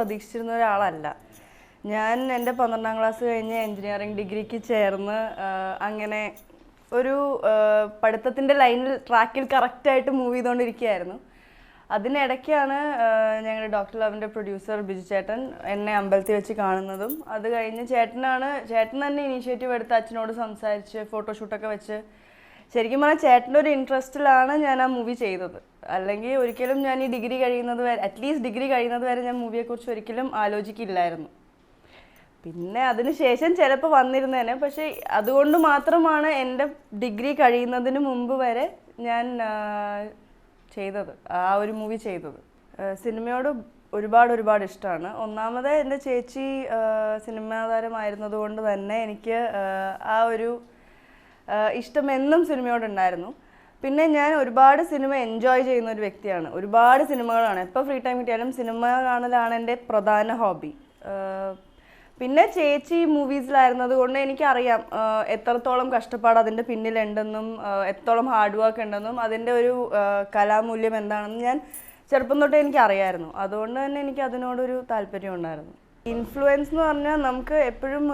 പ്രതീക്ഷിച്ചിരുന്ന ഒരാളല്ല. ഞാൻ എൻ്റെ 12ാം ക്ലാസ് കഴിഞ്ഞ് എൻജിനീയറിംഗ് ഡിഗ്രിക്ക് ചേർന്ന് അങ്ങനെ ഒരു പഠിത്തത്തിൻ്റെ ലൈനിൽ ട്രാക്കിൽ കറക്റ്റായിട്ട് മൂവ് ചെയ്തുകൊണ്ടിരിക്കുകയായിരുന്നു. അതിനിടയ്ക്കാണ് ഞങ്ങളുടെ ഡോക്ടർ ലവിൻ്റെ പ്രൊഡ്യൂസർ ബിജു ചേട്ടൻ എന്നെ അമ്പലത്തിൽ വെച്ച് കാണുന്നതും. അത് കഴിഞ്ഞ് ചേട്ടൻ തന്നെ ഇനീഷ്യേറ്റീവ് എടുത്ത് അച്ഛനോട് സംസാരിച്ച് ഫോട്ടോഷൂട്ടൊക്കെ വെച്ച് ശരിക്കും പറഞ്ഞാൽ ചേട്ടൻ്റെ ഒരു ഇൻട്രസ്റ്റിലാണ് ഞാൻ ആ മൂവി ചെയ്തത്. അല്ലെങ്കിൽ ഒരിക്കലും ഞാൻ ഈ ഡിഗ്രി കഴിയുന്നത് വരെ, അറ്റ്ലീസ്റ്റ് ഡിഗ്രി കഴിയുന്നത് വരെ ഞാൻ മൂവിയെക്കുറിച്ച് ഒരിക്കലും ആലോചിക്കില്ലായിരുന്നു. പിന്നെ അതിനുശേഷം ചിലപ്പോൾ വന്നിരുന്നേനെ. പക്ഷേ അതുകൊണ്ട് മാത്രമാണ് എൻ്റെ ഡിഗ്രി കഴിയുന്നതിന് മുമ്പ് വരെ ഞാൻ ചെയ്തത്, ആ ഒരു മൂവി ചെയ്തത്. സിനിമയോട് ഒരുപാട് ഇഷ്ടമാണ്. ഒന്നാമത് എൻ്റെ ചേച്ചി സിനിമാ താരമായിരുന്നത് കൊണ്ട് തന്നെ എനിക്ക് ആ ഒരു ഇഷ്ടം എന്നും സിനിമയോടുണ്ടായിരുന്നു. പിന്നെ ഞാൻ ഒരുപാട് സിനിമ എൻജോയ് ചെയ്യുന്ന ഒരു വ്യക്തിയാണ്. ഒരുപാട് സിനിമകളാണ്, എപ്പോൾ ഫ്രീ ടൈം കിട്ടിയാലും സിനിമ കാണലാണ് എൻ്റെ പ്രധാന ഹോബി. പിന്നെ ചേച്ചി മൂവീസിലായിരുന്നത് കൊണ്ട് എനിക്കറിയാം എത്രത്തോളം കഷ്ടപ്പാട് അതിൻ്റെ പിന്നിലുണ്ടെന്നും എത്രത്തോളം ഹാർഡ് വർക്ക് ഉണ്ടെന്നും അതിൻ്റെ ഒരു കലാമൂല്യം എന്താണെന്നും ഞാൻ ചെറുപ്പം തൊട്ടേ എനിക്കറിയായിരുന്നു. അതുകൊണ്ട് തന്നെ എനിക്ക് അതിനോടൊരു താല്പര്യം ഉണ്ടായിരുന്നു. ഇൻഫ്ലുവൻസ് എന്ന് പറഞ്ഞാൽ നമുക്ക് എപ്പോഴും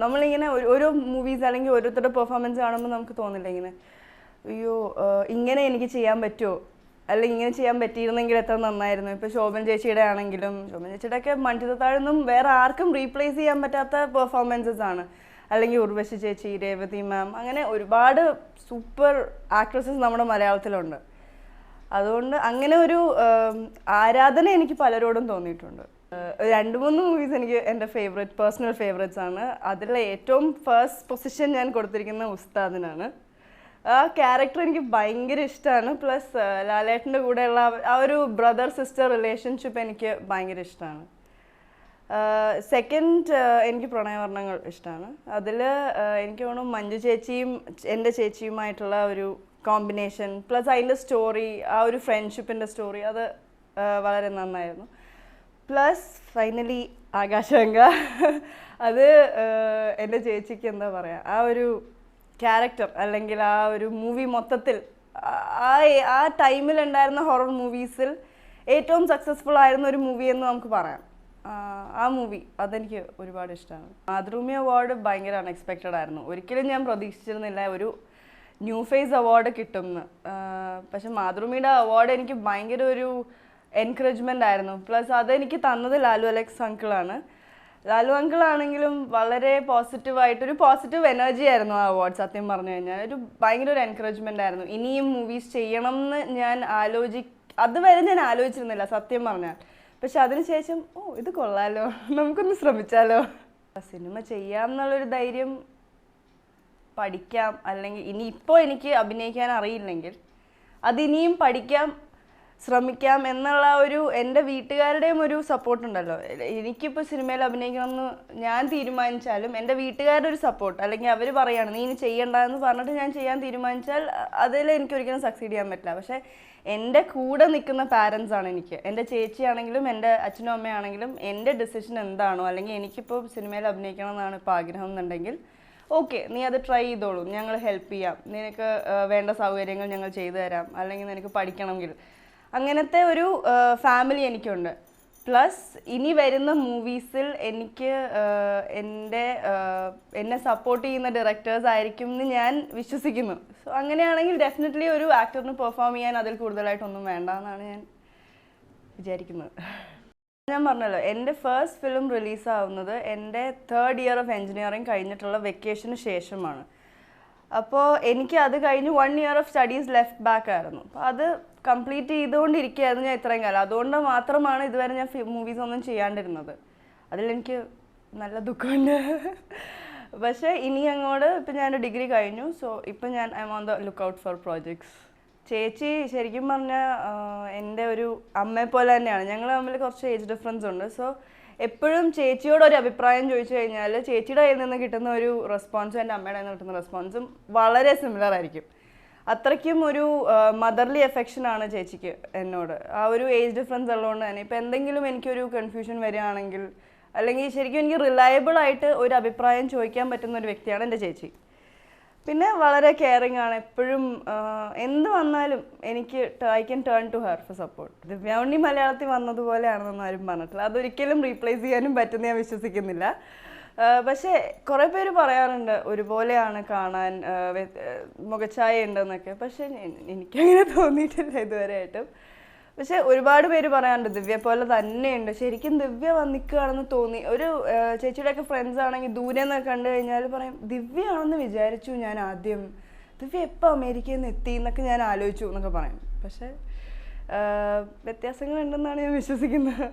നമ്മളിങ്ങനെ ഓരോ മൂവീസ് അല്ലെങ്കിൽ ഓരോരുത്തരുടെ പെർഫോമൻസ് കാണുമ്പോൾ നമുക്ക് തോന്നില്ല ഇങ്ങനെ അയ്യോ ഇങ്ങനെ എനിക്ക് ചെയ്യാൻ പറ്റുമോ, അല്ലെങ്കിൽ ഇങ്ങനെ ചെയ്യാൻ പറ്റിയിരുന്നെങ്കിൽ എത്ര നന്നായിരുന്നു. ഇപ്പോൾ ശോഭൻ ചേച്ചിയുടെ ആണെങ്കിലും, ശോഭൻ ചേച്ചിയുടെ ഒക്കെ മണിച്ചിത്രത്താഴൊന്നും വേറെ ആർക്കും റീപ്ലേസ് ചെയ്യാൻ പറ്റാത്ത പെർഫോമൻസസ് ആണ്. അല്ലെങ്കിൽ ഉർവശി ചേച്ചി, രേവതി മാം, അങ്ങനെ ഒരുപാട് സൂപ്പർ ആക്ട്രസസ് നമ്മുടെ മലയാളത്തിലുണ്ട്. അതുകൊണ്ട് അങ്ങനെ ഒരു ആരാധന എനിക്ക് പലരോടും തോന്നിയിട്ടുണ്ട്. 2-3 മൂവീസ് എനിക്ക് എൻ്റെ പേഴ്സണൽ ഫേവറേറ്റ്സ് ആണ്. അതിൽ ഏറ്റവും ഫസ്റ്റ് പൊസിഷൻ ഞാൻ കൊടുത്തിരിക്കുന്ന ഉസ്താദിനാണ്. ആ ക്യാരക്ടർ എനിക്ക് ഭയങ്കര ഇഷ്ടമാണ്. പ്ലസ് ലാലേട്ടൻ്റെ കൂടെയുള്ള ആ ഒരു ബ്രദർ സിസ്റ്റർ റിലേഷൻഷിപ്പ് എനിക്ക് ഭയങ്കര ഇഷ്ടമാണ്. സെക്കൻഡ് എനിക്ക് പ്രണയവർണ്ണങ്ങൾ ഇഷ്ടമാണ്. അതിൽ എനിക്ക് തോന്നുന്നു മഞ്ജു ചേച്ചിയും എൻ്റെ ചേച്ചിയുമായിട്ടുള്ള ഒരു കോമ്പിനേഷൻ പ്ലസ് അതിൻ്റെ സ്റ്റോറി, ആ ഒരു ഫ്രണ്ട്ഷിപ്പിൻ്റെ സ്റ്റോറി, അത് വളരെ നന്നായിരുന്നു. Plus finally Aakashaganga. അത് എൻ്റെ ചേച്ചിക്ക് എന്താ പറയുക, ആ ഒരു ക്യാരക്ടർ അല്ലെങ്കിൽ ആ ഒരു മൂവി മൊത്തത്തിൽ ആ ടൈമിലുണ്ടായിരുന്ന ഹൊറർ മൂവീസിൽ ഏറ്റവും സക്സസ്ഫുൾ ആയിരുന്ന ഒരു മൂവി എന്ന് നമുക്ക് പറയാം. ആ മൂവി അതെനിക്ക് ഒരുപാട് ഇഷ്ടമാണ്. മാതൃഭൂമി അവാർഡ് ഭയങ്കര അൺഎക്സ്പെക്റ്റഡ് ആയിരുന്നു. ഒരിക്കലും ഞാൻ പ്രതീക്ഷിച്ചിരുന്നില്ല ഒരു ന്യൂ ഫേസ് അവാർഡ് കിട്ടുമെന്ന്. പക്ഷെ മാതൃഭൂമിയുടെ അവാർഡ് എനിക്ക് ഭയങ്കര ഒരു എൻകറേജ്മെൻ്റ് ആയിരുന്നു. പ്ലസ് അതെനിക്ക് തന്നത് ലാലു അലക്സ് അങ്കിളാണ്. ലാലു അങ്കിൾ ആണെങ്കിലും വളരെ പോസിറ്റീവായിട്ടൊരു പോസിറ്റീവ് എനർജി ആയിരുന്നു ആ അവാർഡ്. സത്യം പറഞ്ഞു കഴിഞ്ഞാൽ ഒരു ഭയങ്കര ഒരു എൻകറേജ്മെൻ്റ് ആയിരുന്നു. ഇനിയും മൂവീസ് ചെയ്യണം എന്ന് ഞാൻ അതുവരെ ഞാൻ ആലോചിച്ചിരുന്നില്ല സത്യം പറഞ്ഞാൽ. പക്ഷെ അതിനുശേഷം ഇത് കൊള്ളാലോ, നമുക്കൊന്ന് ശ്രമിച്ചാലോ. സിനിമ ചെയ്യാം എന്നുള്ളൊരു ധൈര്യം, പഠിക്കാം, അല്ലെങ്കിൽ ഇനിയിപ്പോൾ എനിക്ക് അഭിനയിക്കാൻ അറിയില്ലെങ്കിൽ അതിനിയും പഠിക്കാം, ശ്രമിക്കാം എന്നുള്ള ഒരു എൻ്റെ വീട്ടുകാരുടെയും ഒരു സപ്പോർട്ടുണ്ടല്ലോ. എനിക്കിപ്പോൾ സിനിമയിൽ അഭിനയിക്കണമെന്ന് ഞാൻ തീരുമാനിച്ചാലും എൻ്റെ വീട്ടുകാരുടെ ഒരു സപ്പോർട്ട്, അല്ലെങ്കിൽ അവർ പറയുകയാണ് നീ ഇനി ചെയ്യണ്ട എന്ന് പറഞ്ഞിട്ട് ഞാൻ ചെയ്യാൻ തീരുമാനിച്ചാൽ അതിൽ എനിക്കൊരിക്കലും സക്സീഡ് ചെയ്യാൻ പറ്റില്ല. പക്ഷേ എൻ്റെ കൂടെ നിൽക്കുന്ന പാരൻസ് ആണ് എനിക്ക്. എൻ്റെ ചേച്ചിയാണെങ്കിലും എൻ്റെ അച്ഛനും അമ്മയാണെങ്കിലും എൻ്റെ ഡിസിഷൻ എന്താണോ, അല്ലെങ്കിൽ എനിക്കിപ്പോൾ സിനിമയിൽ അഭിനയിക്കണം എന്നാണ് ഇപ്പോൾ ആഗ്രഹം എന്നുണ്ടെങ്കിൽ ഓക്കെ നീ അത് ട്രൈ ചെയ്തോളൂ, ഞങ്ങൾ ഹെൽപ്പ് ചെയ്യാം, നിനക്ക് വേണ്ട സൗകര്യങ്ങൾ ഞങ്ങൾ ചെയ്തു തരാം, അല്ലെങ്കിൽ നിനക്ക് പഠിക്കണമെങ്കിൽ, അങ്ങനത്തെ ഒരു ഫാമിലി എനിക്കുണ്ട്. പ്ലസ് ഇനി വരുന്ന മൂവീസിൽ എനിക്ക് എന്നെ സപ്പോർട്ട് ചെയ്യുന്ന ഡയറക്ടേഴ്സ് ആയിരിക്കും എന്ന് ഞാൻ വിശ്വസിക്കുന്നു. സോ അങ്ങനെയാണെങ്കിൽ ഡെഫിനറ്റ്ലി ഒരു ആക്ടറിന് പെർഫോം ചെയ്യാൻ അതിൽ കൂടുതലായിട്ടൊന്നും വേണ്ട എന്നാണ് ഞാൻ വിചാരിക്കുന്നത്. ഞാൻ പറഞ്ഞല്ലോ, എൻ്റെ ഫസ്റ്റ് ഫിലിം റിലീസാവുന്നത് എൻ്റെ 3rd ഇയർ ഓഫ് എൻജിനീയറിംഗ് കഴിഞ്ഞിട്ടുള്ള വെക്കേഷന് ശേഷമാണ്. അപ്പോൾ എനിക്ക് അത് കഴിഞ്ഞ് 1 year of studies left back ആയിരുന്നു. അപ്പോൾ അത് കംപ്ലീറ്റ് ചെയ്തുകൊണ്ടിരിക്കുകയായിരുന്നു ഞാൻ ഇത്രയും കാലം. അതുകൊണ്ട് മാത്രമാണ് ഇതുവരെ ഞാൻ മൂവീസ് ഒന്നും ചെയ്യാണ്ടിരുന്നത്. അതിലെനിക്ക് നല്ല ദുഃഖമുണ്ട്. പക്ഷേ ഇനി അങ്ങോട്ട് ഇപ്പം ഞാൻ ഡിഗ്രി കഴിഞ്ഞു. സോ ഇപ്പം ഞാൻ I M on the look out for projects. ചേച്ചി ശരിക്കും പറഞ്ഞാൽ എൻ്റെ ഒരു അമ്മയെ പോലെ തന്നെയാണ്. ഞങ്ങൾ തമ്മിൽ കുറച്ച് ഏജ് ഡിഫറൻസ് ഉണ്ട്. സോ എപ്പോഴും ചേച്ചിയോടൊരു അഭിപ്രായം ചോദിച്ചു കഴിഞ്ഞാൽ ചേച്ചിയുടെ കയ്യിൽ നിന്ന് കിട്ടുന്ന ഒരു റെസ്പോൺസും എൻ്റെ അമ്മയുടെ കയ്യിൽ നിന്ന് കിട്ടുന്ന റെസ്പോൺസും വളരെ സിമിലർ ആയിരിക്കും. അത്രയ്ക്കും ഒരു മദർലി എഫെക്ഷനാണ് ചേച്ചിക്ക് എന്നോട്. ആ ഒരു ഏജ് ഡിഫറൻസ് ഉള്ളതുകൊണ്ട് തന്നെ ഇപ്പം എന്തെങ്കിലും എനിക്കൊരു കൺഫ്യൂഷൻ വരികയാണെങ്കിൽ, അല്ലെങ്കിൽ ശരിക്കും എനിക്ക് റിലയബിൾ ആയിട്ട് ഒരു അഭിപ്രായം ചോദിക്കാൻ പറ്റുന്ന ഒരു വ്യക്തിയാണ് എൻ്റെ ചേച്ചി. പിന്നെ വളരെ കെയറിങ് ആണ് എപ്പോഴും. എന്ത് വന്നാലും എനിക്ക് I can turn to her for support. Divyani മലയാളത്തിൽ വന്നതുപോലെയാണെന്നൊന്നും ആരും പറഞ്ഞിട്ടില്ല. അതൊരിക്കലും റീപ്ലേസ് ചെയ്യാനും പറ്റുന്ന ഞാൻ വിശ്വസിക്കുന്നില്ല. പക്ഷേ കുറേ പേര് പറയാറുണ്ട് ഒരുപോലെയാണ് കാണാൻ, മുഖച്ഛായ ഉണ്ടെന്നൊക്കെ. പക്ഷെ എനിക്കങ്ങനെ തോന്നിയിട്ടില്ല ഇതുവരെയായിട്ടും. പക്ഷെ ഒരുപാട് പേര് പറയാറുണ്ട് ദിവ്യ പോലെ തന്നെയുണ്ട്. ശരിക്കും ദിവ്യ നിൽക്കുകയാണെന്ന് തോന്നി. ഒരു ചേച്ചിയുടെയൊക്കെ ഫ്രണ്ട്സ് ആണെങ്കിൽ ദൂരെ നിന്നൊക്കെ കണ്ടു കഴിഞ്ഞാൽ പറയും ദിവ്യ ആണെന്ന് വിചാരിച്ചു ഞാൻ ആദ്യം, ദിവ്യ എപ്പോൾ അമേരിക്കയിൽ നിന്ന് എത്തി എന്നൊക്കെ ഞാൻ ആലോചിച്ചു എന്നൊക്കെ പറയും. പക്ഷെ വ്യത്യാസങ്ങളുണ്ടെന്നാണ് ഞാൻ വിശ്വസിക്കുന്നത്.